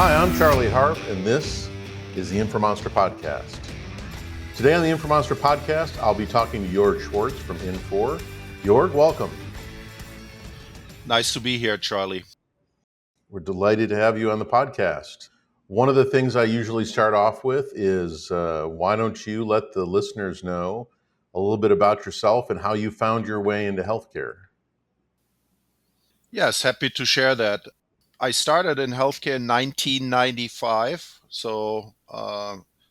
Hi, I'm Charlie Harp, and this is the Informonster podcast. Today on the Informonster podcast, I'll be talking to Joerg Schwarz from Infor. Joerg, welcome. Nice to be here, Charlie. We're delighted to have you on the podcast. One of the things I usually start off with is why don't you let the listeners know a little bit about yourself and how you found your way into healthcare? Yes, happy to share that. I started in healthcare in 1995. So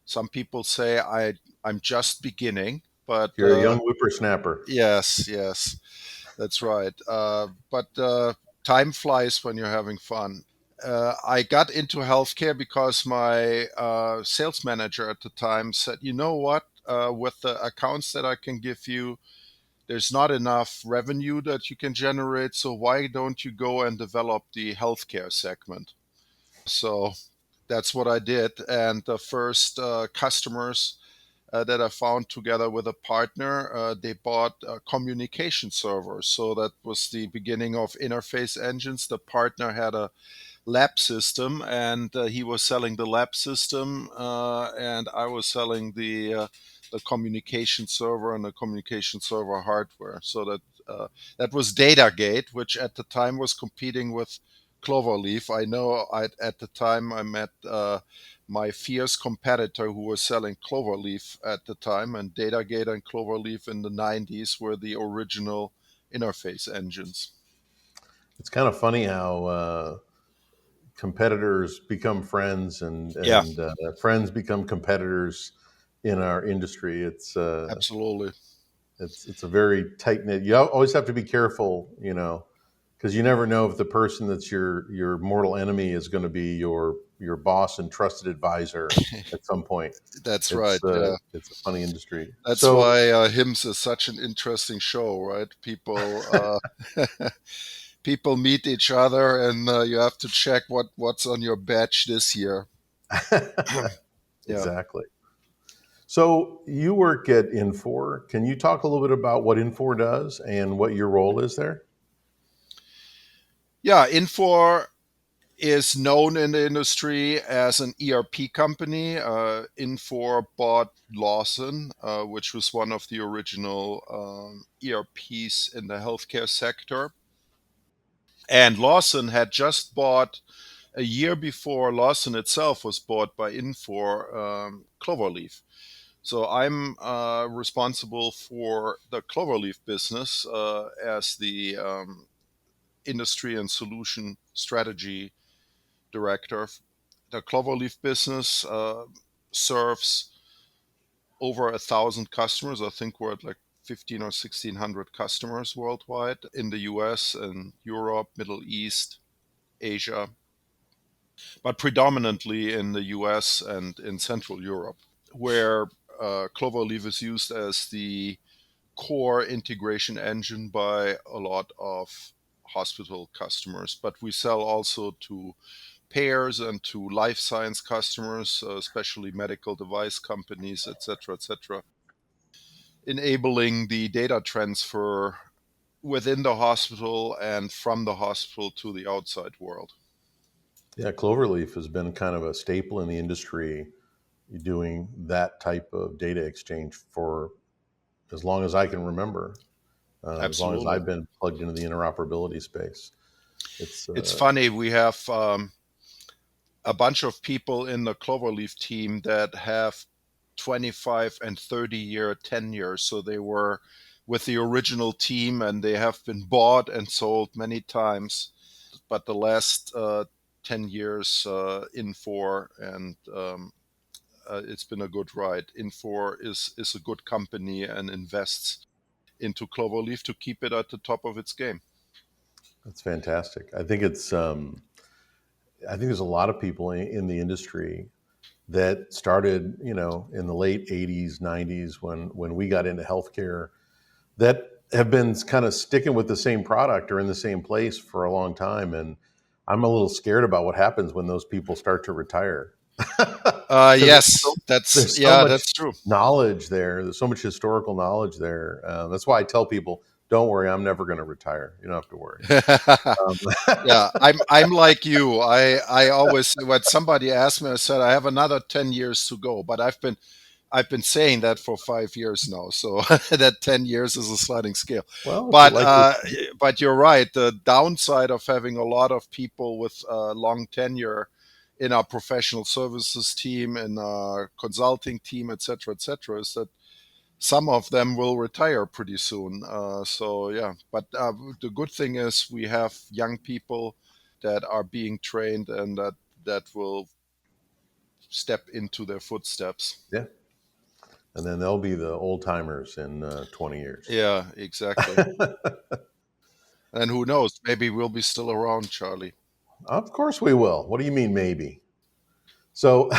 some people say I'm just beginning, but You're a young whippersnapper. yes, that's right. But time flies when you're having fun. I got into healthcare because my sales manager at the time said, you know what, with the accounts that I can give you, there's not enough revenue that you can generate. So why don't you go and develop the healthcare segment? So that's what I did. And the first customers that I found together with a partner, they bought communication servers. So that was the beginning of interface engines. The partner had a lab system, and he was selling the lab system, and I was selling the communication server and the communication server hardware. So that was Datagate, which at the time was competing with Cloverleaf. I know at the time I met my fierce competitor who was selling Cloverleaf at the time, and Datagate and Cloverleaf in the 90s were the original interface engines. It's kind of funny how competitors become friends and friends become competitors in our industry. It's Absolutely. It's a very tight knit. You always have to be careful, because you never know if the person that's your mortal enemy is going to be your boss and trusted advisor at some point. That's right. Yeah. It's a funny industry. That's why HIMSS is such an interesting show, right? People people meet each other, and you have to check what's on your badge this year. Exactly. So you work at Infor. Can you talk a little bit about what Infor does and what your role is there? Yeah, Infor is known in the industry as an ERP company. Infor bought Lawson, which was one of the original ERPs in the healthcare sector. And Lawson had just bought, a year before Lawson itself was bought by Infor, Cloverleaf. So I'm responsible for the Cloverleaf business as the industry and solution strategy director. The Cloverleaf business serves over 1,000 customers. I think we're at like 15 or 1,600 customers worldwide in the US and Europe, Middle East, Asia, but predominantly in the US and in Central Europe, where Cloverleaf is used as the core integration engine by a lot of hospital customers. But we sell also to payers and to life science customers, especially medical device companies, etc., enabling the data transfer within the hospital and from the hospital to the outside world. Yeah, Cloverleaf has been kind of a staple in the industry, doing that type of data exchange for as long as I can remember, as long as I've been plugged into the interoperability space. It's funny, we have a bunch of people in the Cloverleaf team that have 25 and 30-year tenure. So they were with the original team and they have been bought and sold many times. But the last 10 years Infor, and it's been a good ride. Infor is a good company and invests into Cloverleaf to keep it at the top of its game. That's fantastic. I think I think there's a lot of people in the industry that started, in the late 80s, 90s when we got into healthcare that have been kind of sticking with the same product or in the same place for a long time. And I'm a little scared about what happens when those people start to retire. Yes, that's true. Knowledge there. There's so much historical knowledge there. That's why I tell people, Don't worry, I'm never going to retire. You don't have to worry. Um, Yeah, I'm like you. I always, when somebody asked me, I said I have another 10 years to go, but I've been saying that for 5 years now. So that 10 years is a sliding scale. well, But like but you're right. The downside of having a lot of people with long tenure in our professional services team and our consulting team, et cetera, is that some of them will retire pretty soon. So yeah, but the good thing is we have young people that are being trained and that will step into their footsteps. yeah, and then they'll be the old timers in 20 years. Yeah, exactly. And who knows? Maybe we'll be still around, Charlie. Of course we will. What do you mean, maybe? So,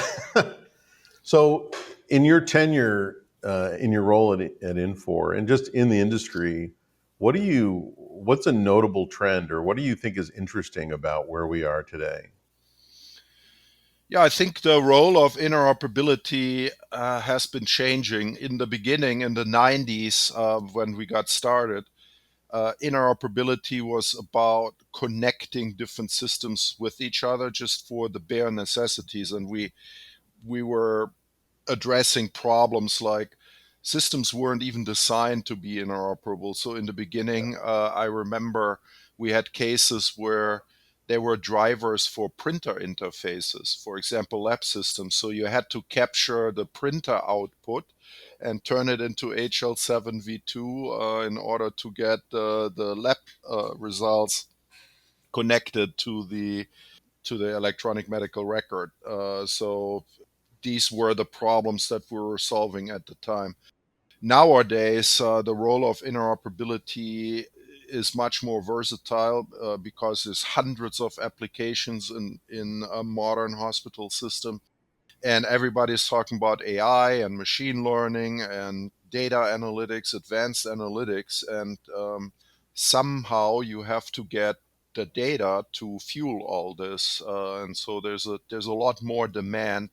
so in your tenure, in your role at Infor, and just in the industry, what's a notable trend, or what do you think is interesting about where we are today? Yeah, I think the role of interoperability has been changing. In the beginning, in the 90s, when we got started, interoperability was about connecting different systems with each other just for the bare necessities. And we were addressing problems like systems weren't even designed to be interoperable. So in the beginning, I remember we had cases where there were drivers for printer interfaces, for example, lab systems. So you had to capture the printer output and turn it into HL7v2 in order to get the lab results connected to the electronic medical record. So these were the problems that we were solving at the time. Nowadays, the role of interoperability is much more versatile because there's hundreds of applications in a modern hospital system, and everybody's talking about AI and machine learning and data analytics, advanced analytics, and somehow you have to get the data to fuel all this, and so there's a lot more demand,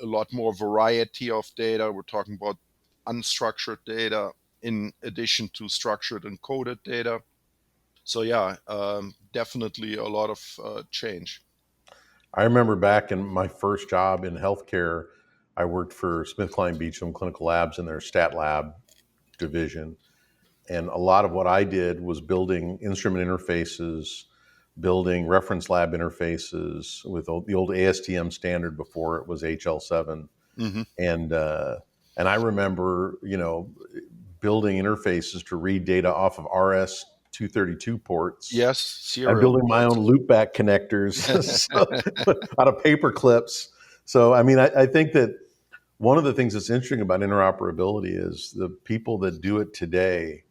a lot more variety of data. We're talking about unstructured data in addition to structured and coded data. So yeah, definitely a lot of change. I remember back in my first job in healthcare, I worked for SmithKline Beecham Clinical Labs in their stat lab division. And a lot of what I did was building instrument interfaces, building reference lab interfaces with the old ASTM standard before it was HL7. Hmm. And, uh, and I remember, building interfaces to read data off of RS 232 ports Yes, and serial building my ports. own loopback connectors out of paper clips. So, I mean, I think that one of the things that's interesting about interoperability is the people that do it today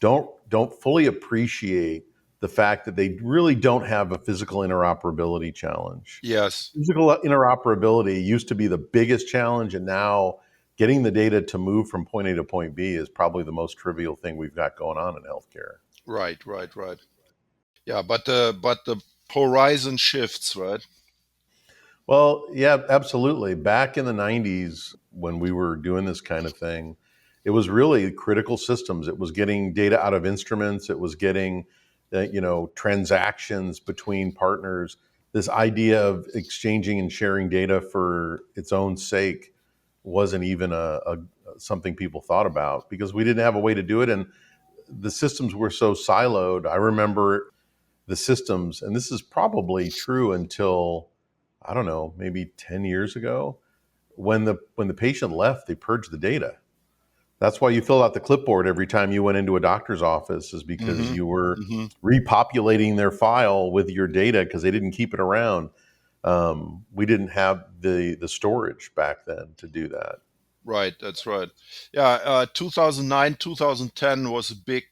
don't fully appreciate the fact that they really don't have a physical interoperability challenge. Yes, Physical interoperability used to be the biggest challenge, and now getting the data to move from point A to point B is probably the most trivial thing we've got going on in healthcare. right, right, right. Yeah, but the horizon shifts, right? Well, yeah, absolutely. Back in the 90s, when we were doing this kind of thing, it was really critical systems. It was getting data out of instruments. It was getting, transactions between partners. This idea of exchanging and sharing data for its own sake wasn't even something people thought about because we didn't have a way to do it. And the systems were so siloed. I remember the systems, and this is probably true until I don't know, maybe 10 years ago, when the patient left, they purged the data. That's why you filled out the clipboard every time you went into a doctor's office, is because Hmm. you were Hmm. repopulating their file with your data because they didn't keep it around. We didn't have the storage back then to do that. Right, that's right. Yeah, 2009, 2010 was a big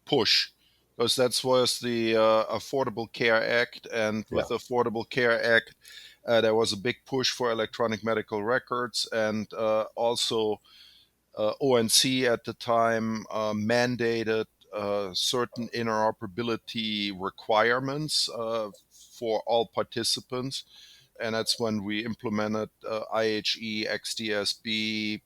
push because that was the Affordable Care Act, and Yeah. with the Affordable Care Act, there was a big push for electronic medical records, and also ONC at the time mandated certain interoperability requirements for all participants, and that's when we implemented IHE, XDSB,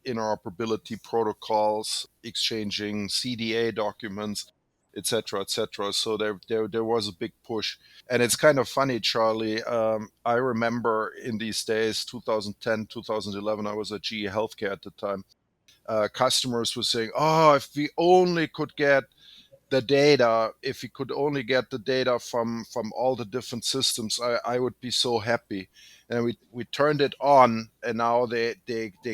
interoperability protocols, exchanging CDA documents, etc., etc. So there was a big push. And it's kind of funny, Charlie. I remember in these days, 2010, 2011, I was at GE Healthcare at the time. Customers were saying, "Oh, if we only could get the data, if we could only get the data from all the different systems, I would be so happy." And we turned it on, and now they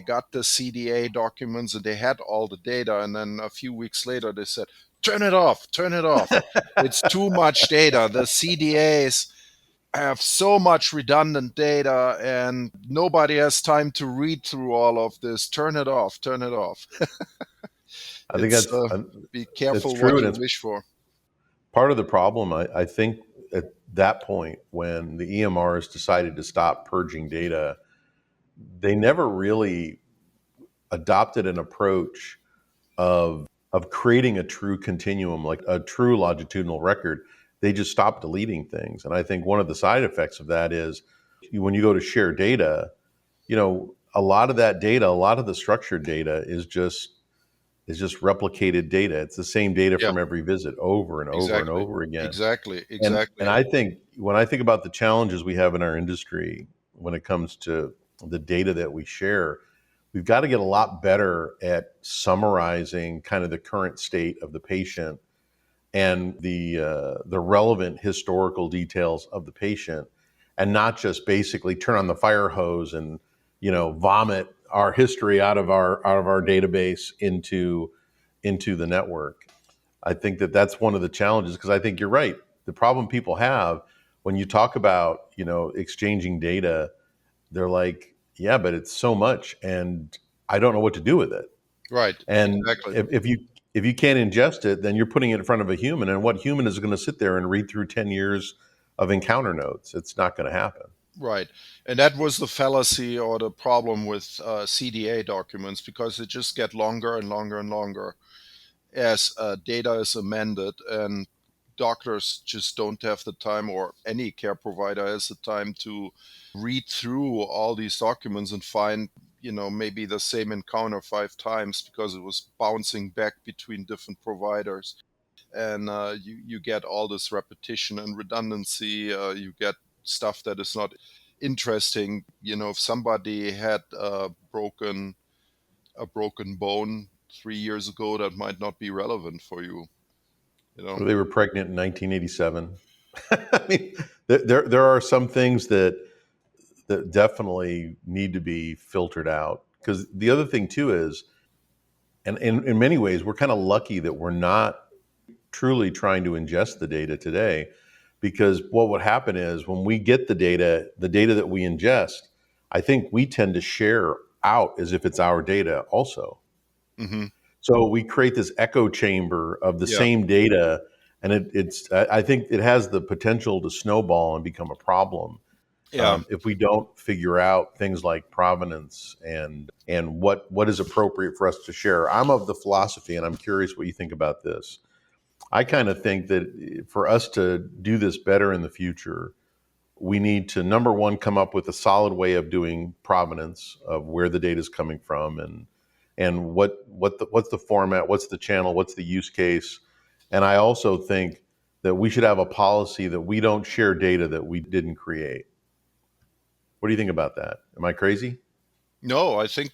got the CDA documents and they had all the data. And then a few weeks later, they said, "Turn it off, turn it off. It's too much data. The CDAs have so much redundant data, and nobody has time to read through all of this. Turn it off, turn it off." I think It's be it's careful true, what and you it's wish for. part of the problem. I think at that point when the EMRs decided to stop purging data, they never really adopted an approach of creating a true continuum, like a true longitudinal record. They just stopped deleting things, and I think one of the side effects of that is when you go to share data, a lot of that data, a lot of the structured data is just replicated data. It's the same data Yeah, from every visit over and over and exactly. over again. Exactly. And Exactly. I think when I think about the challenges we have in our industry when it comes to the data that we share, we've got to get a lot better at summarizing kind of the current state of the patient and the relevant historical details of the patient, and not just basically turn on the fire hose and vomit our history out of our database into the network. I think that that's one of the challenges, because I think you're right. The problem people have when you talk about exchanging data, they're like, yeah, but it's so much, and I don't know what to do with it. Right. And Exactly. if you can't ingest it, then you're putting it in front of a human, and what human is going to sit there and read through 10 years of encounter notes? It's not going to happen. Right. And that was the fallacy or the problem with CDA documents, because they just get longer and longer and longer as data is amended, and doctors just don't have the time, or any care provider has the time to read through all these documents and find, maybe the same encounter 5 times because it was bouncing back between different providers. And you get all this repetition and redundancy. You get stuff that is not interesting. If somebody had a broken bone 3 years ago, that might not be relevant for you. You know. Or they were pregnant in 1987. I mean, there are some things that definitely need to be filtered out. Because the other thing too is, and in many ways, we're kind of lucky that we're not truly trying to ingest the data today, because what would happen is when we get the data that we ingest, I think we tend to share out as if it's our data also. Hmm. So we create this echo chamber of the Yeah. same data, and I think it has the potential to snowball and become a problem Yeah. if we don't figure out things like provenance and what is appropriate for us to share. I'm of the philosophy, and I'm curious what you think about this. I kind of think that for us to do this better in the future, we need to, number one, come up with a solid way of doing provenance of where the data is coming from, and what's the format, what's the channel, what's the use case. And I also think that we should have a policy that we don't share data that we didn't create. What do you think about that? Am I crazy? No, I think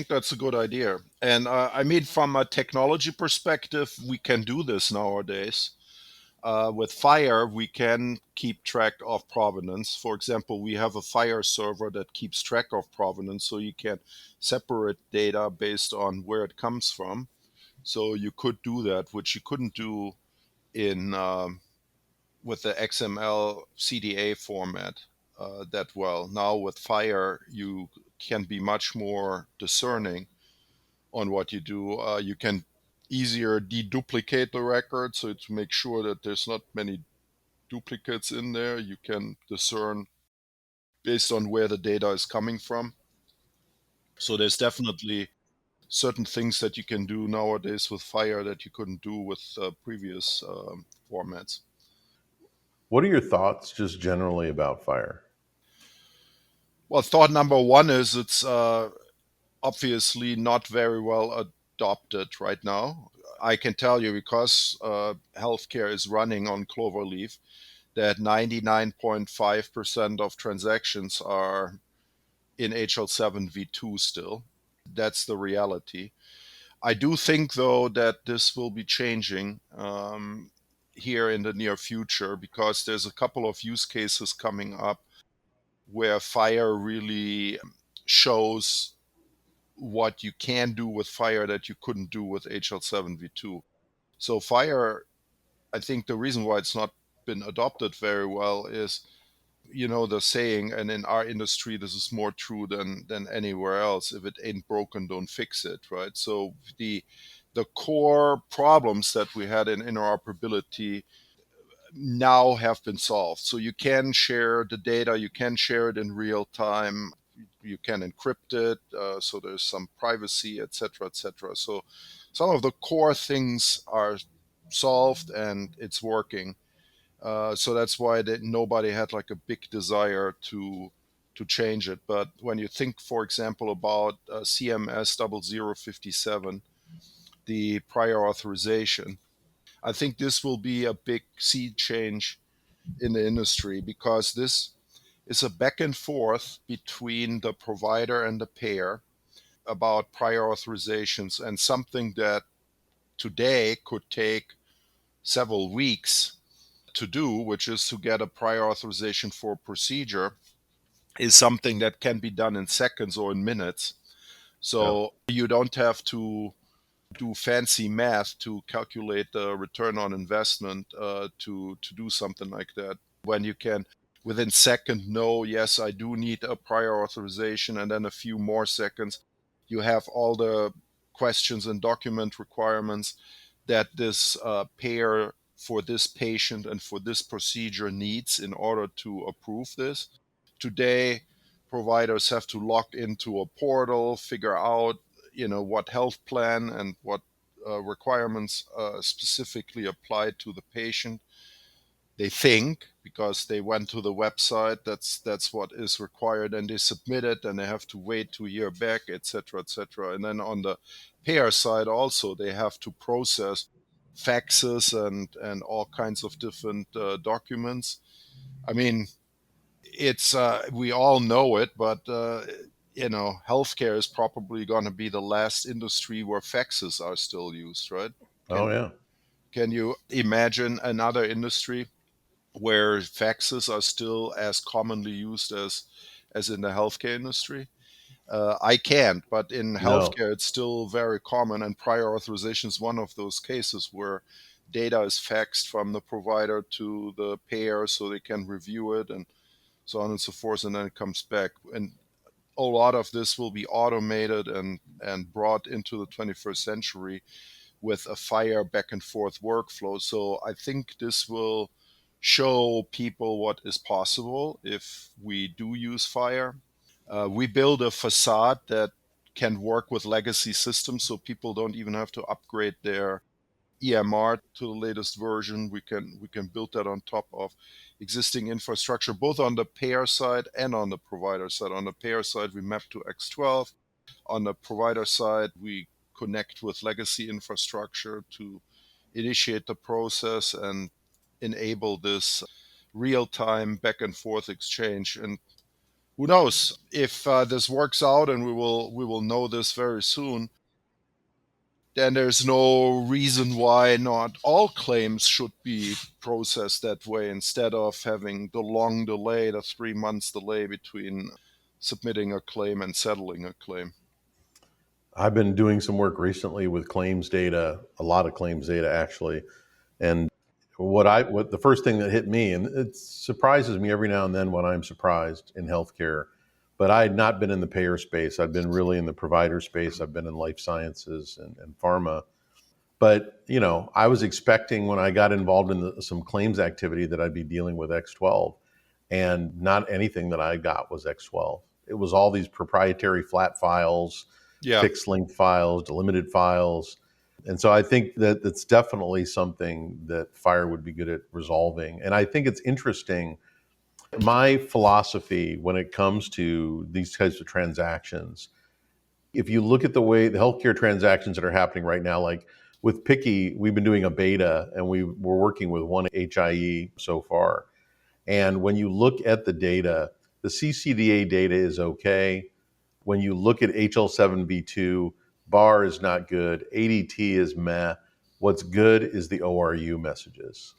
that's a good idea. And I mean, from a technology perspective, we can do this nowadays. With FHIR, we can keep track of provenance. For example, we have a FHIR server that keeps track of provenance, so you can separate data based on where it comes from. So you could do that, which you couldn't do in with the XML CDA format that well. Now with FHIR, you can be much more discerning on what you do. You can easier deduplicate the record, so to make sure that there's not many duplicates in there. You can discern based on where the data is coming from. So there's definitely certain things that you can do nowadays with FHIR that you couldn't do with previous formats. What are your thoughts just generally about fire? Well, thought number one is obviously not very well adopted right now. I can tell you because healthcare is running on Cloverleaf that 99.5% of transactions are in HL7 v2 still. That's the reality. I do think, though, that this will be changing here in the near future because there's a couple of use cases coming up where FHIR really shows what you can do with FHIR that you couldn't do with HL7v2. So FHIR, I think the reason why it's not been adopted very well is, the saying, and in our industry this is more true than anywhere else: if it ain't broken, don't fix it, right? So the core problems that we had in interoperability now have been solved. So you can share the data, you can share it in real time, you can encrypt it, so there's some privacy, etc., etc. So some of the core things are solved and it's working. So that's why nobody had like a big desire to change it. But when you think, for example, about CMS 0057, the prior authorization, I think this will be a big sea change in the industry because this is a back and forth between the provider and the payer about prior authorizations, and something that today could take several weeks to do, which is to get a prior authorization for a procedure, is something that can be done in seconds or in minutes. Yeah. So you don't have to do fancy math to calculate the return on investment to do something like that. When you can within second know, yes, I do need a prior authorization, and then a few more seconds, you have all the questions and document requirements that this payer for this patient and for this procedure needs in order to approve this. Today, providers have to log into a portal, figure out what health plan and what requirements specifically apply to the patient. They think because they went to the website, that's what is required, and they submit it, and they have to wait to hear back, etc., etc. And then on the payer side also, they have to process faxes and all kinds of different documents. I mean, it's we all know it, but healthcare is probably going to be the last industry where faxes are still used, right? Can Oh yeah. can you imagine another industry where faxes are still as commonly used as in the healthcare industry? I can't, but in No. healthcare, it's still very common, and prior authorization is one of those cases where data is faxed from the provider to the payer so they can review it and so on and so forth, and then it comes back. And a lot of this will be automated and brought into the 21st century with a FHIR back and forth workflow. So I think this will show people what is possible if we do use FHIR. We build a facade that can work with legacy systems, so people don't even have to upgrade their EMR to the latest version. We can build that on top of existing infrastructure, both on the payer side and on the provider side. On the payer side, we map to X12. On the provider side, we connect with legacy infrastructure to initiate the process and enable this real-time back and forth exchange. And who knows if this works out, and we will know this very soon. Then there's no reason why not all claims should be processed that way instead of having the long delay, the 3 months delay between submitting a claim and settling a claim. I've been doing some work recently with claims data, a lot of claims data actually. And what the first thing that hit me, and it surprises me every now and then when I'm surprised in healthcare, but I had not been in the payer space. I've been really in the provider space. I've been in life sciences and pharma. But I was expecting when I got involved in some claims activity that I'd be dealing with X12, and not anything that I got was X12. It was all these proprietary flat files, Yeah. fixed length files, delimited files. And so I think that that's definitely something that FHIR would be good at resolving. And I think it's interesting. My philosophy when it comes to these types of transactions If you look at the way the healthcare transactions that are happening right now, like with PIQI, we've been doing a beta and we're working with one HIE so far. And when you look at the data, the CCDA data is okay. When you look at HL7B2, BAR is not good. ADT is meh. What's good is the ORU messages.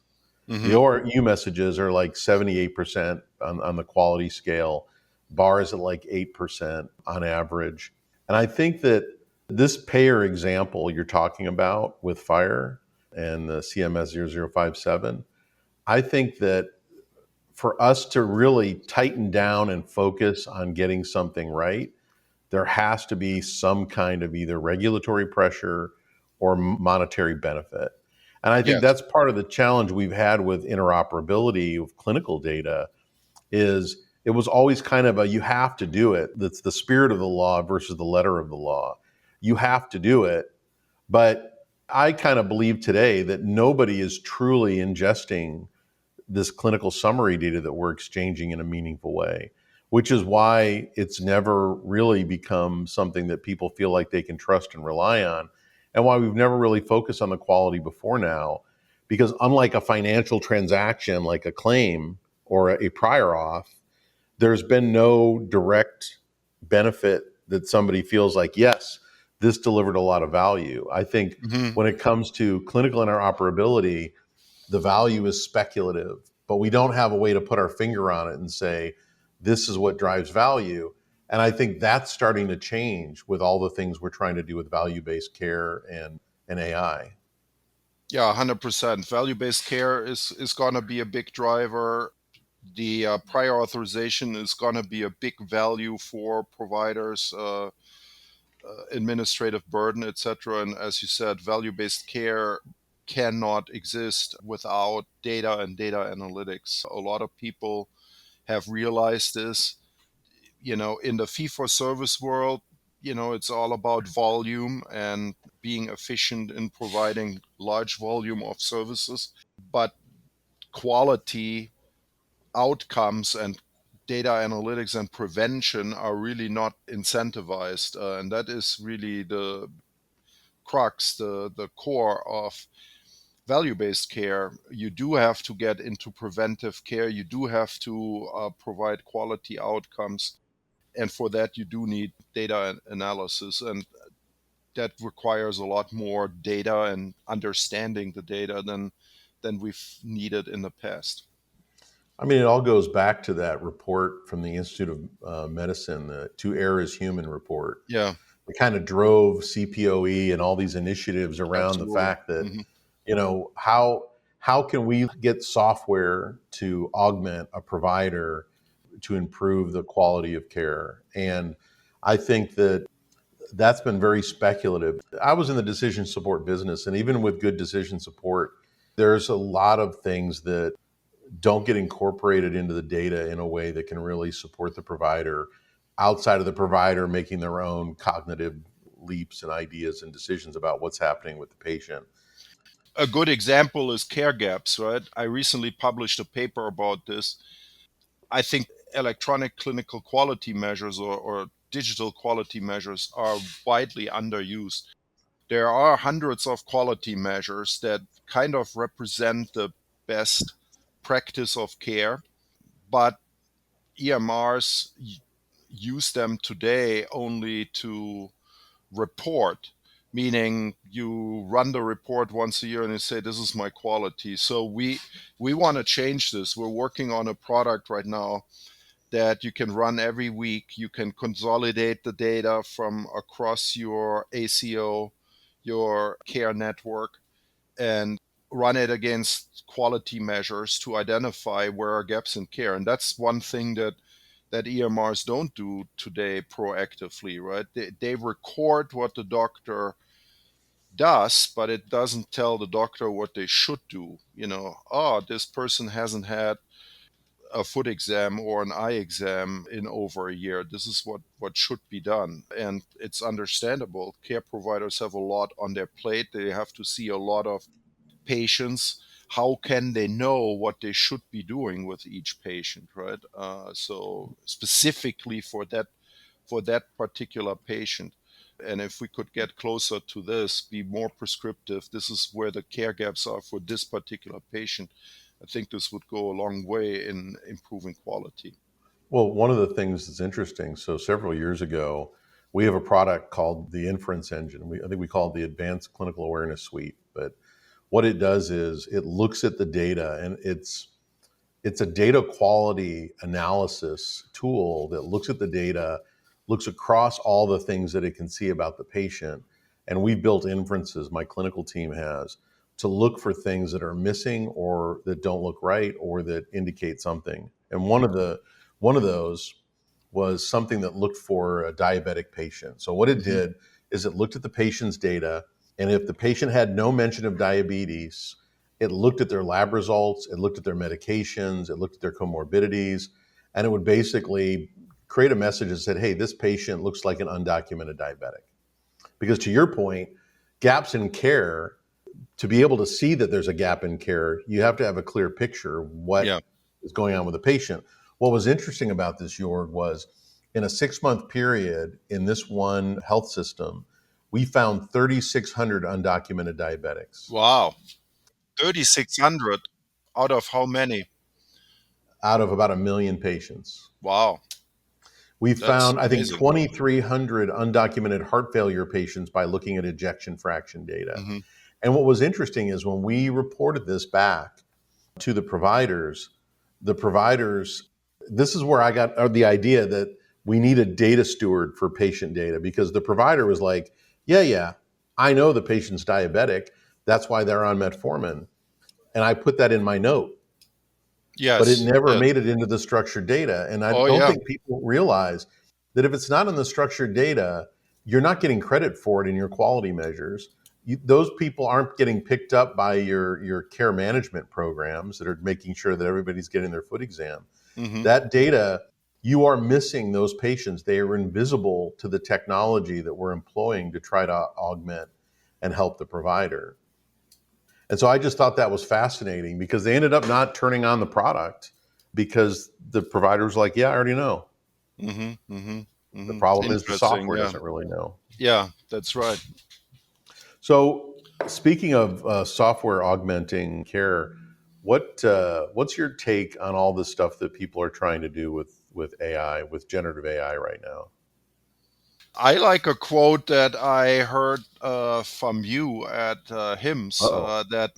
The Hmm. ORU messages are like 78% on the quality scale. BAR is at like 8% on average. And I think that this payer example you're talking about with FHIR and the CMS 0057, I think that for us to really tighten down and focus on getting something right, there has to be some kind of either regulatory pressure or monetary benefit. And I think Yes. that's part of the challenge we've had with interoperability of clinical data is it was always kind of a you have to do it. That's the spirit of the law versus the letter of the law. You have to do it, but I kind of believe today that nobody is truly ingesting this clinical summary data that we're exchanging in a meaningful way, which is why it's never really become something that people feel like they can trust and rely on, and why we've never really focused on the quality before now. Because unlike a financial transaction like a claim or a prior auth, there's been no direct benefit that somebody feels like, yes, this delivered a lot of value. I think Hmm. when it comes to clinical interoperability, the value is speculative, but we don't have a way to put our finger on it and say, this is what drives value. And I think that's starting to change with all the things we're trying to do with value based care and AI. Yeah, 100%. Value-based care is going to be a big driver. The prior authorization is going to be a big value for providers, administrative burden, etc. And as you said, value-based care cannot exist without data and data analytics. A lot of people have realized this. In the fee-for-service world, it's all about volume and being efficient in providing large volume of services. But quality outcomes and data analytics and prevention are really not incentivized. And that is really the crux, the core of value based care. You do have to get into preventive care, you do have to provide quality outcomes. And for that, you do need data analysis. And that requires a lot more data and understanding the data than we've needed in the past. I mean, it all goes back to that report from the Institute of Medicine, the To Err is Human report. Yeah, It kind of drove CPOE and all these initiatives around the absolutely. fact that, Hmm. how can we get software to augment a provider to improve the quality of care? And I think that that's been very speculative. I was in the decision support business, and even with good decision support, there's a lot of things that don't get incorporated into the data in a way that can really support the provider outside of the provider making their own cognitive leaps and ideas and decisions about what's happening with the patient. A good example is care gaps, right? I recently published a paper about this. I think electronic clinical quality measures or digital quality measures are widely underused. There are hundreds of quality measures that kind of represent the best practice of care, but EMRs use them today only to report, meaning you run the report once a year and you say, this is my quality. So we want to change this. We're working on a product right now that you can run every week. You can consolidate the data from across your ACO, your care network, and run it against quality measures to identify where are gaps in care. And that's one thing that EMRs don't do today proactively, right? They record what the doctor does, but it doesn't tell the doctor what they should do. Oh, this person hasn't had a foot exam or an eye exam in over a year. This is what should be done. And it's understandable. Care providers have a lot on their plate. They have to see a lot of patients. How can they know what they should be doing with each patient, right? So specifically for that particular patient. And if we could get closer to this, be more prescriptive, this is where the care gaps are for this particular patient, I think this would go a long way in improving quality. Well, one of the things that's interesting, so several years ago, we have a product called the Inference Engine. I think we call it the Advanced Clinical Awareness Suite. But what it does is it looks at the data, and it's a data quality analysis tool that looks at the data, looks across all the things that it can see about the patient. And we've built inferences, my clinical team has, to look for things that are missing or that don't look right or that indicate something. And one of those was something that looked for a diabetic patient. So what it Hmm. did is it looked at the patient's data, and if the patient had no mention of diabetes, it looked at their lab results, it looked at their medications, it looked at their comorbidities, and it would basically create a message that said, hey, this patient looks like an undocumented diabetic. Because to your point, gaps in care, to be able to see that there's a gap in care, you have to have a clear picture of what Yeah. is going on with the patient. What was interesting about this, Jorg, was in a 6 month period in this one health system, we found 3,600 undocumented diabetics Wow. 3,600 out of how many? out of about a million patients. Wow. We That's found, I think, amazing. 2,300 undocumented heart failure patients by looking at ejection fraction data. Hmm. And what was interesting is when we reported this back to the providers, this is where I got the idea that we need a data steward for patient data, because the provider was like, yeah, I know the patient's diabetic. That's why they're on metformin. And I put that in my note, but it Yes. never Yes. made it into the structured data. And I Oh, don't yeah. think people realize that if it's not in the structured data, you're not getting credit for it in your quality measures. Those people aren't getting picked up by your care management programs that are making sure that everybody's getting their foot exam. Hmm. That data, you are missing those patients. They are invisible to the technology that we're employing to try to augment and help the provider. And so I just thought that was fascinating because they ended up not turning on the product because the provider was like, yeah, I already know. Hmm. Hmm. The Hmm. problem is the Interesting. software Yeah. doesn't really know. Yeah, that's right. So speaking of software augmenting care, what's your take on all the stuff that people are trying to do with AI, with generative AI right now? I like a quote that I heard from you at HIMSS, Oh, that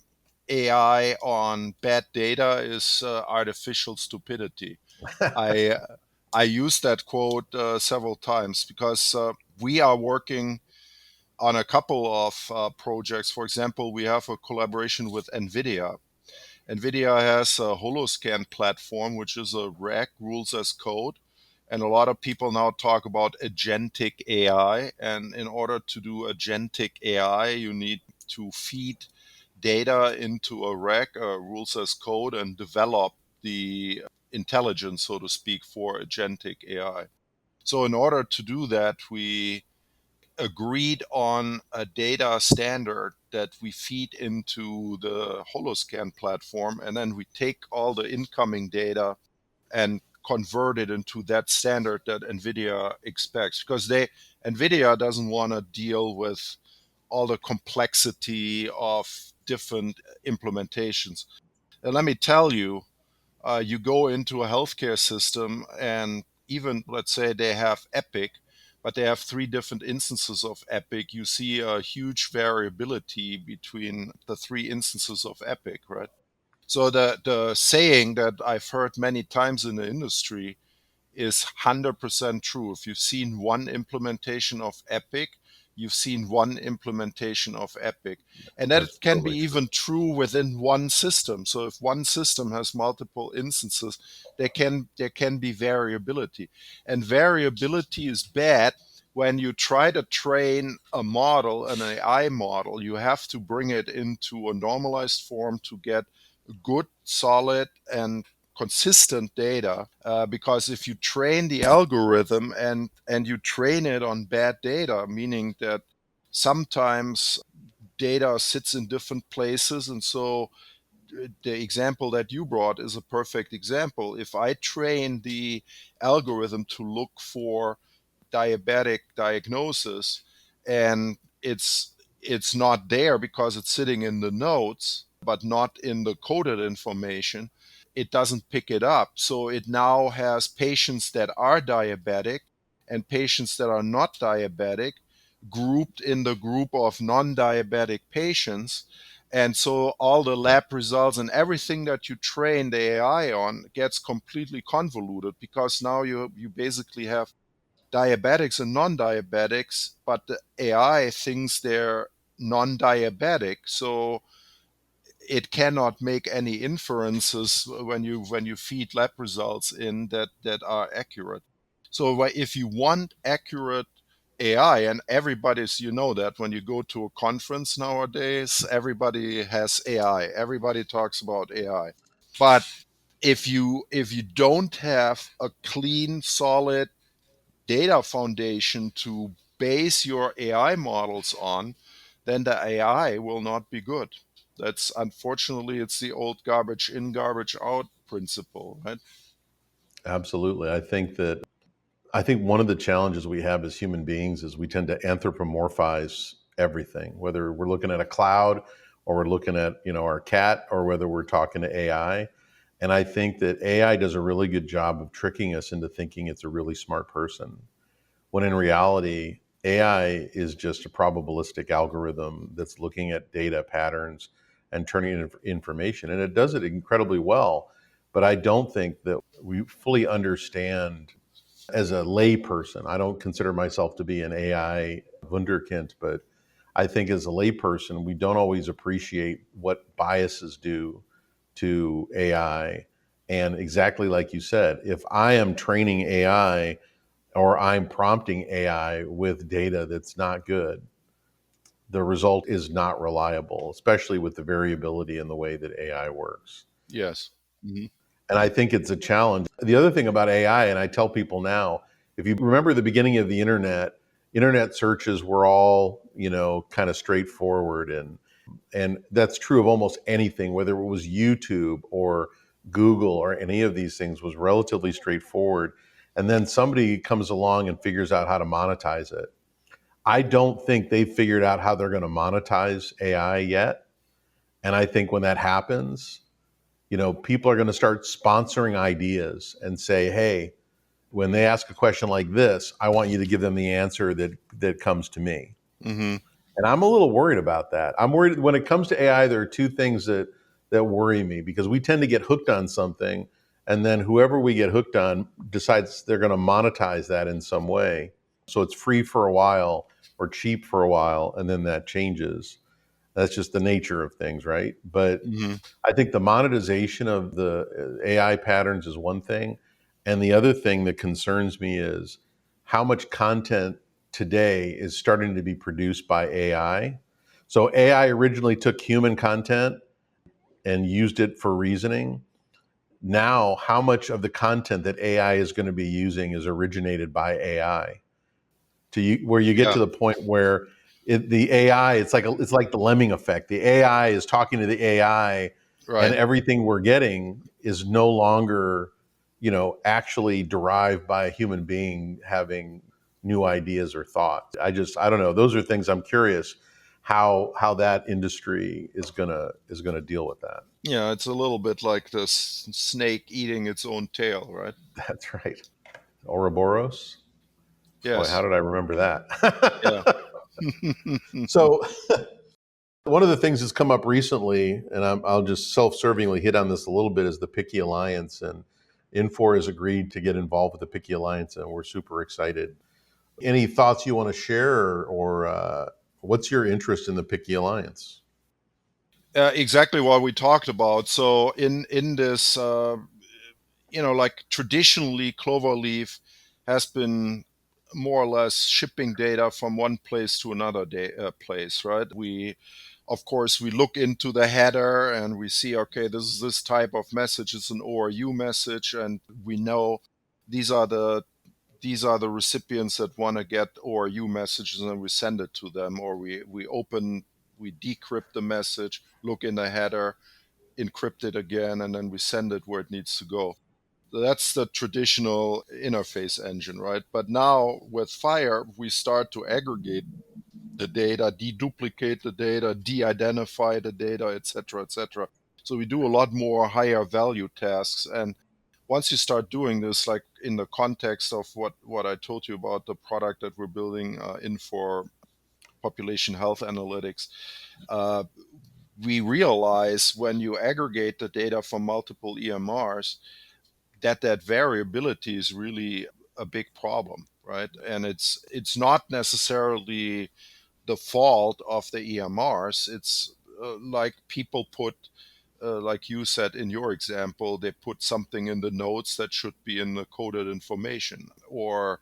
AI on bad data is artificial stupidity. I I used that quote several times because we are working on a couple of projects. For example, we have a collaboration with NVIDIA. NVIDIA has a Holoscan platform, which is a RAG, rules as code. And a lot of people now talk about agentic AI. And in order to do agentic AI, you need to feed data into a RAG, rules as code, and develop the intelligence, so to speak, for agentic AI. So, in order to do that, we agreed on a data standard that we feed into the Holoscan platform, and then we take all the incoming data and convert it into that standard that NVIDIA expects. Because NVIDIA doesn't want to deal with all the complexity of different implementations. And let me tell you, you go into a healthcare system, and even let's say they have Epic, but they have three different instances of Epic. You see a huge variability between the three instances of Epic, right? So the saying that I've heard many times in the industry is 100% true. If you've seen one implementation of Epic, you've seen one implementation of Epic. And that that's can be totally true. even true within one system. So if one system has multiple instances, there can be variability. And variability is bad when you try to train a model, an AI model. You have to bring it into a normalized form to get good, solid, and consistent data, because if you train the algorithm and you train it on bad data, meaning that sometimes data sits in different places, and so the example that you brought is a perfect example. If I train the algorithm to look for diabetic diagnosis, and it's not there because it's sitting in the nodes but not in the coded information. It doesn't pick it up, so it now has patients that are diabetic and patients that are not diabetic grouped in the group of non-diabetic patients. And so all the lab results and everything that you train the AI on gets completely convoluted, because now you basically have diabetics and non-diabetics, but the AI thinks they're non-diabetic, so it cannot make any inferences when you feed lab results in that are accurate. So if you want accurate AI, and everybody's, you know, that when you go to a conference nowadays, everybody has AI. Everybody talks about AI. But if you don't have a clean, solid data foundation to base your AI models on, then the AI will not be good. That's, unfortunately, it's the old garbage in, garbage out principle, right? Absolutely. I think one of the challenges we have as human beings is we tend to anthropomorphize everything, whether we're looking at a cloud or we're looking at, our cat, or whether we're talking to AI. And I think that AI does a really good job of tricking us into thinking it's a really smart person, when in reality, AI is just a probabilistic algorithm that's looking at data patterns and turning it into information. And it does it incredibly well. But I don't think that we fully understand, as a layperson, I don't consider myself to be an AI wunderkind, but I think as a layperson, we don't always appreciate what biases do to AI. And exactly like you said, if I am training AI or I'm prompting AI with data that's not good, the result is not reliable, especially with the variability in the way that AI works. Yes. Hmm. And I think it's a challenge. The other thing about AI, and I tell people now, if you remember the beginning of the internet searches were all, kind of straightforward, and that's true of almost anything, whether it was YouTube or Google or any of these things, was relatively straightforward. And then somebody comes along and figures out how to monetize it. I don't think they've figured out how they're going to monetize AI yet. And I think when that happens, people are going to start sponsoring ideas and say, hey, when they ask a question like this, I want you to give them the answer that comes to me. Hmm. And I'm a little worried about that. I'm worried when it comes to AI, there are two things that worry me, because we tend to get hooked on something, and then whoever we get hooked on decides they're going to monetize that in some way. So it's free for a while or cheap for a while, and then that changes. That's just the nature of things, right? But Hmm. I think the monetization of the AI patterns is one thing. And the other thing that concerns me is how much content today is starting to be produced by AI. So AI originally took human content and used it for reasoning. Now, how much of the content that AI is going to be using is originated by AI? Where you get Yeah. to the point where the AI, it's like the lemming effect. The AI is talking to the AI, and Right. everything we're getting is no longer, actually derived by a human being having new ideas or thought. I don't know. Those are things I'm curious how that industry is gonna deal with that. Yeah, it's a little bit like the snake eating its own tail, right? That's right. Ouroboros. Boy, how Yes. did I remember Yeah. that? So one of the things that's come up recently, and I'll just self-servingly hit on this a little bit, is the PIQI Alliance, and Infor has agreed to get involved with the PIQI Alliance, and we're super excited. Any thoughts you want to share, or what's your interest in the PIQI Alliance? Exactly what we talked about. So in this, like traditionally, Cloverleaf has been more or less shipping data from one place to another place, right? Of course, we look into the header and we see, okay, this is this type of message. It's an ORU message, and we know these are the these are the recipients that want to get ORU messages, and we send it to them, or we decrypt the message, look in the header, encrypt it again, and then we send it where it needs to go. So that's the traditional interface engine, right? But now with FHIR, we start to aggregate the data, deduplicate the data, de-identify the data, etc., etc. So we do a lot more higher value tasks. And once you start doing this, like in the context of what I told you about the product that we're building in for population health analytics, uh, we realize when you aggregate the data from multiple EMRs that variability is really a big problem, right? And it's not necessarily the fault of the EMRs. It's like people put, like you said in your example, they put something in the notes that should be in the coded information, or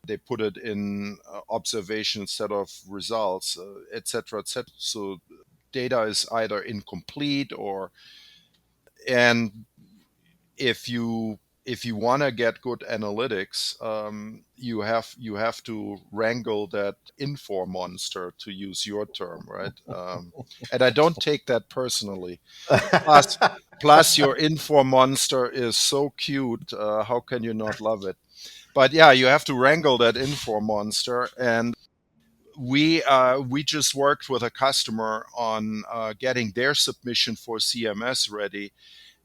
they put it in observation instead of results, et cetera, et cetera. So data is either incomplete or, and if you want to get good analytics, you have to wrangle that Informonster, to use your term, right? And I don't take that personally. Plus, plus your Informonster is so cute. How can you not love it? But yeah, you have to wrangle that Informonster, and we just worked with a customer on getting their submission for CMS ready,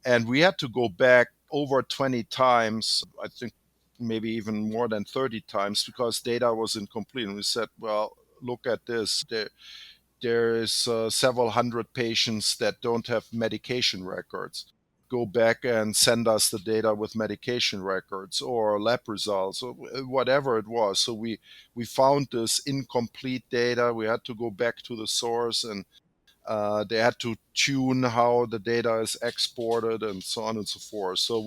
and we had to go back over 20 times, I think maybe even more than 30 times, because data was incomplete. And we said, well, look at this. There is several hundred patients that don't have medication records. Go back and send us the data with medication records or lab results or whatever it was. So we found this incomplete data. We had to go back to the source, and they had to tune how the data is exported and so on and so forth. So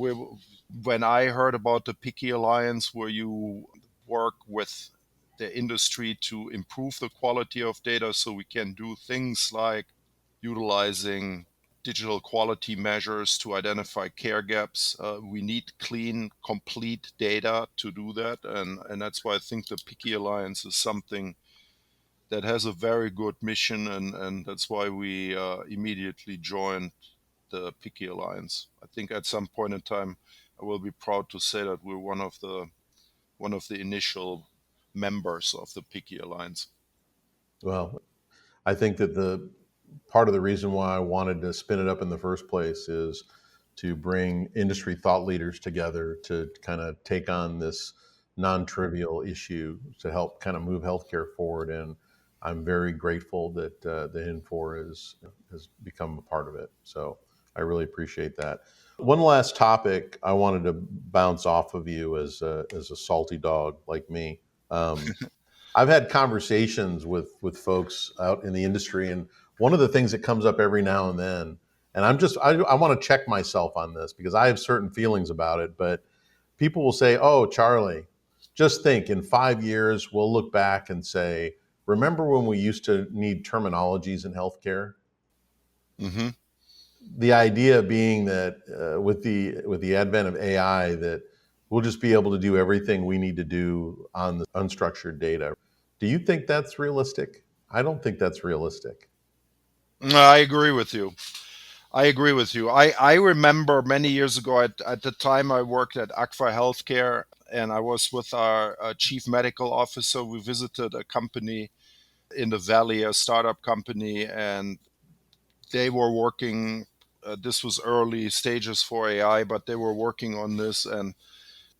when I heard about the PIQI Alliance, where you work with the industry to improve the quality of data so we can do things like utilizing digital quality measures to identify care gaps. We need clean, complete data to do that. And that's why I think the PIQI Alliance is something that has a very good mission, and that's why we immediately joined the PIQI Alliance. I think at some point in time, I will be proud to say that we're one of the initial members of the PIQI Alliance. Well, I think that the part of the reason why I wanted to spin it up in the first place is to bring industry thought leaders together to kind of take on this non-trivial issue to help kind of move healthcare forward. And I'm very grateful that the Infor has become a part of it. So I really appreciate that. One last topic I wanted to bounce off of you as a salty dog like me. Um, I've had conversations with folks out in the industry, and one of the things that comes up every now and then, and I want to check myself on this because I have certain feelings about it, but people will say, "Oh, Charlie, just think in 5 years we'll look back and say, remember when we used to need terminologies in healthcare?" Mm-hmm. The idea being that with the advent of AI, that we'll just be able to do everything we need to do on the unstructured data. Do you think that's realistic? I don't think that's realistic. I agree with you. I agree with you. I remember many years ago, at the time I worked at Agfa Healthcare, and I was with our chief medical officer. We visited a company in the Valley, a startup company, and they were working. This was early stages for AI, but they were working on this, and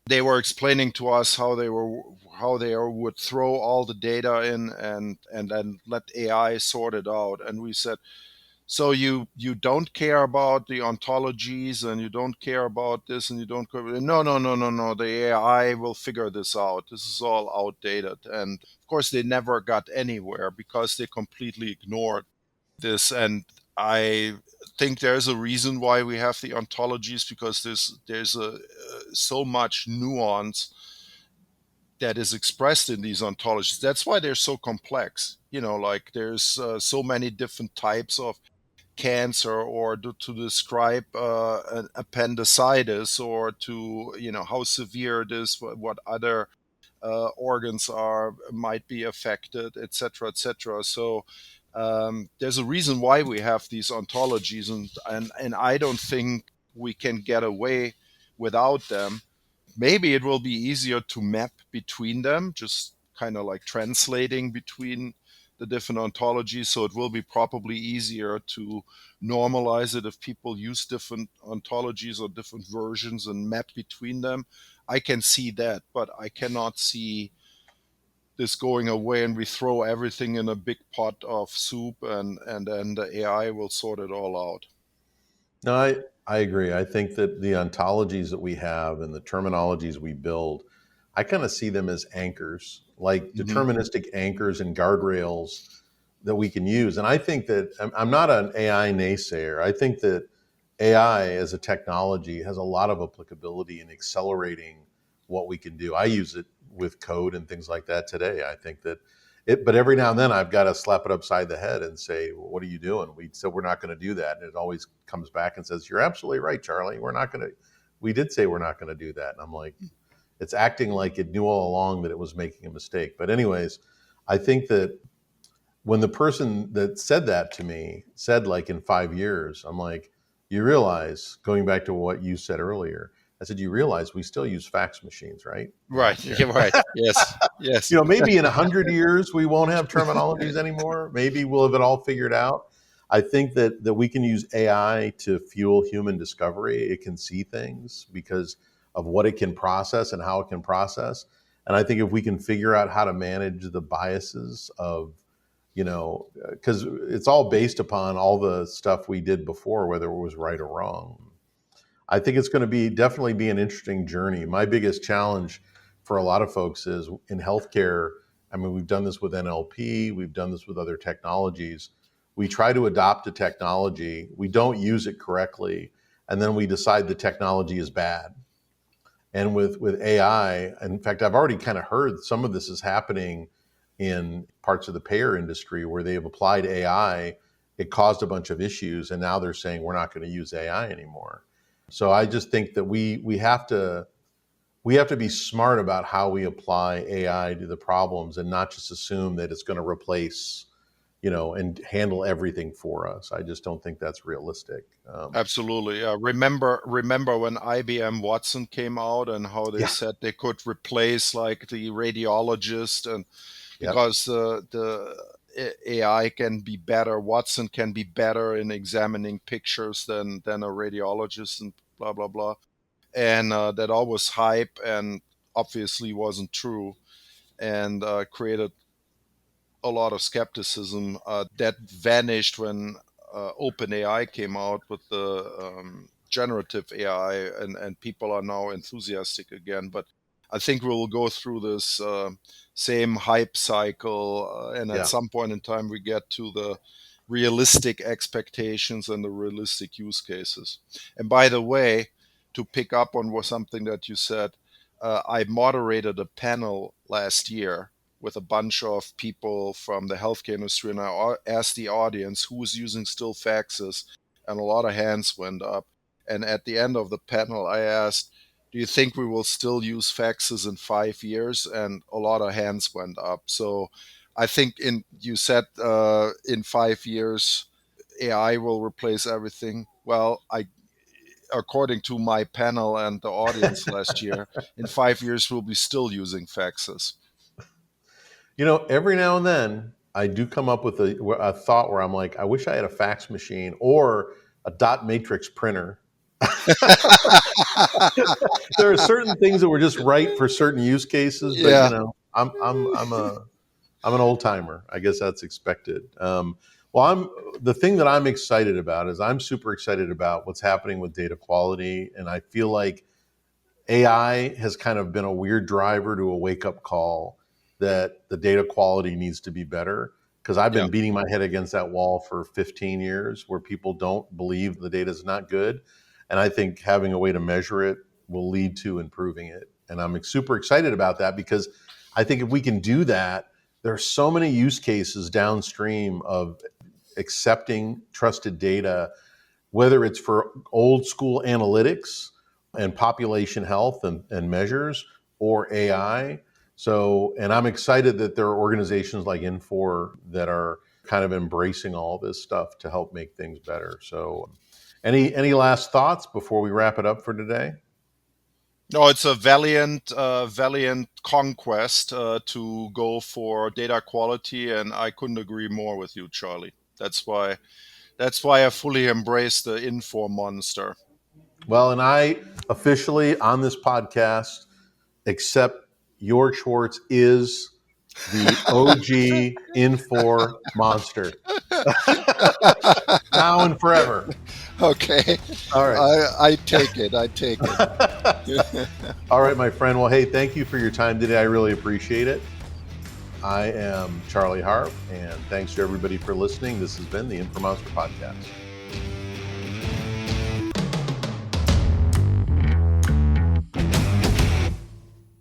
they were explaining to us how they would throw all the data in and then let AI sort it out. And we said, so you don't care about the ontologies, and you don't care about this, and you don't care. No, no, no, no, no. The AI will figure this out. This is all outdated. And of course, they never got anywhere because they completely ignored this. And I think there's a reason why we have the ontologies, because there's so much nuance that is expressed in these ontologies. That's why they're so complex. Like there's so many different types of cancer, or to describe an appendicitis, or to how severe it is, what other organs might be affected, etc., etc. So there's a reason why we have these ontologies, and I don't think we can get away without them. Maybe it will be easier to map between them, just kind of like translating between the different ontologies. So it will be probably easier to normalize it if people use different ontologies or different versions and map between them. I can see that, but I cannot see this going away and we throw everything in a big pot of soup and then the AI will sort it all out. No, I agree. I think that the ontologies that we have and the terminologies we build, I kind of see them as anchors, like Hmm. deterministic anchors and guardrails that we can use. And I think that I'm not an AI naysayer. I think that AI as a technology has a lot of applicability in accelerating what we can do. I use it with code and things like that today. I think that but every now and then I've got to slap it upside the head and say, well, what are you doing? We said we're not going to do that. And it always comes back and says, you're absolutely right, Charlie. We did say we're not going to do that. And I'm like, it's acting like it knew all along that it was making a mistake. But anyways, I think that when the person that said that to me said like in 5 years, I'm like, you realize, going back to what you said earlier, I said, you realize we still use fax machines, right? Right. You're right. Yes. Yes. Maybe in 100 years we won't have terminologies anymore. Maybe we'll have it all figured out. I think that we can use AI to fuel human discovery. It can see things because of what it can process and how it can process. And I think if we can figure out how to manage the biases of, because it's all based upon all the stuff we did before, whether it was right or wrong. I think it's going to definitely be an interesting journey. My biggest challenge for a lot of folks is in healthcare. I mean, we've done this with NLP, we've done this with other technologies. We try to adopt a technology, we don't use it correctly, and then we decide the technology is bad. And with AI, in fact, I've already kind of heard some of this is happening in parts of the payer industry where they have applied AI. It caused a bunch of issues, and now they're saying we're not going to use AI anymore. So I just think that we have to be smart about how we apply AI to the problems and not just assume that it's going to replace, and handle everything for us. I just don't think that's realistic. Absolutely. Remember when IBM Watson came out and how they Yeah. said they could replace like the radiologist, and Yep. because the AI can be better, Watson can be better in examining pictures than a radiologist, and blah blah blah. And that all was hype and obviously wasn't true, and created a lot of skepticism that vanished when OpenAI came out with the generative AI, and people are now enthusiastic again. But I think we will go through this same hype cycle, and at Yeah. some point in time, we get to the realistic expectations and the realistic use cases. And by the way, to pick up on something that you said, I moderated a panel last year with a bunch of people from the healthcare industry, and I asked the audience who was using still faxes, and a lot of hands went up. And at the end of the panel, I asked, "Do you think we will still use faxes in 5 years?" And a lot of hands went up. So I think you said in 5 years AI will replace everything. Well, according to my panel and the audience last year, in 5 years we'll be still using faxes. Every now and then I do come up with a thought where I'm like, I wish I had a fax machine or a dot matrix printer. There are certain things that were just right for certain use cases, but Yeah. I'm an old timer. I guess that's expected. Well, the thing that I'm excited about is I'm super excited about what's happening with data quality, and I feel like AI has kind of been a weird driver to a wake up call that the data quality needs to be better. Because I've Yeah. been beating my head against that wall for 15 years where people don't believe the data is not good. And I think having a way to measure it will lead to improving it. And I'm super excited about that because I think if we can do that, there are so many use cases downstream of accepting trusted data, whether it's for old school analytics and population health and measures or AI. So, and I'm excited that there are organizations like Infor that are kind of embracing all this stuff to help make things better. So, any last thoughts before we wrap it up for today? No, it's a valiant conquest to go for data quality, and I couldn't agree more with you, Charlie. That's why I fully embrace the Informonster. Well, and I officially on this podcast accept Joerg Schwarz is the OG Infor monster. Now and forever. Okay, All right. I take it. I take it. All right, my friend. Well, hey, thank you for your time today. I really appreciate it. I am Charlie Harp, and thanks to everybody for listening. This has been the Informonster Podcast.